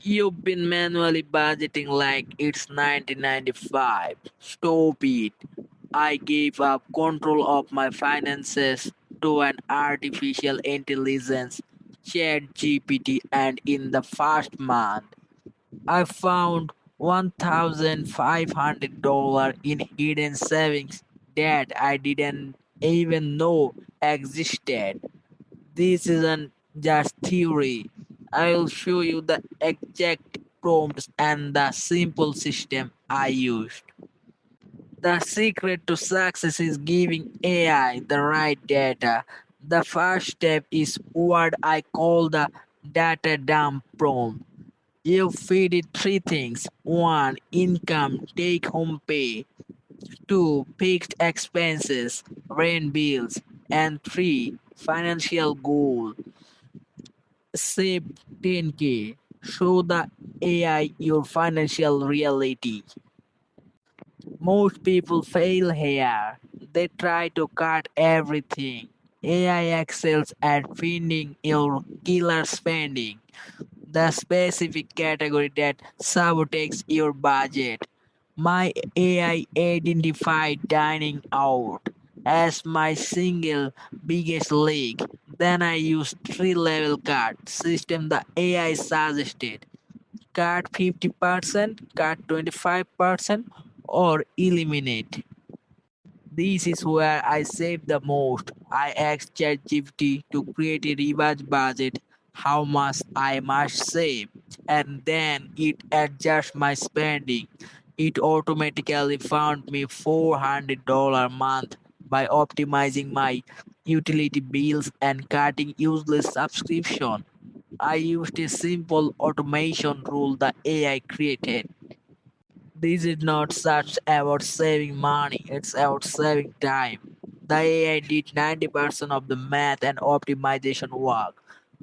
You've been manually budgeting like it's 1995. Stop it. I gave up control of my finances to an artificial intelligence, ChatGPT, and in the first month, I found $1,500 in hidden savings that I didn't even know existed. This isn't just theory. I'll show you the exact prompts and the simple system I used. The secret to success is giving AI the right data. The first step is what I call the data dump prompt. You feed it three things: 1. Income, take home pay; 2. Fixed expenses, rent bills; and 3. Financial goal, save 10k. Show the AI your financial reality. Most people fail here. They try to cut everything. AI excels at finding your killer spending, the specific category that sabotages your budget. My AI identified dining out as my single biggest leak. Then I used three-level cut system the AI suggested. Cut 50%, cut 25%, or eliminate. This is where I save the most. I asked ChatGPT to create a revised budget, how much I must save, and then it adjusts my spending. It automatically found me $400 a month by optimizing my utility bills and cutting useless subscription. I used a simple automation rule the AI created. This is not such about saving money, it's about saving time. The AI did 90% of the math and optimization work.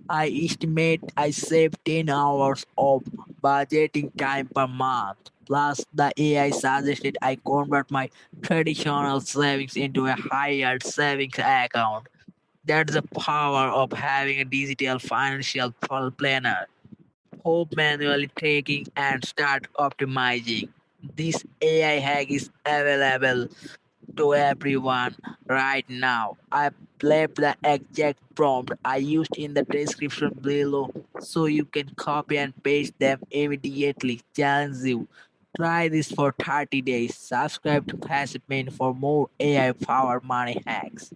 I estimate I save 10 hours of budgeting time per month. Plus, the AI suggested I convert my traditional savings into a higher savings account. That's the power of having a digital financial planner. Hope manually tracking and start optimizing. This AI hack is available to everyone right now. I left the exact prompt I used in the description below so you can copy and paste them immediately. Challenge you. Try this for 30 days. Subscribe to Passive for more AI powered money hacks.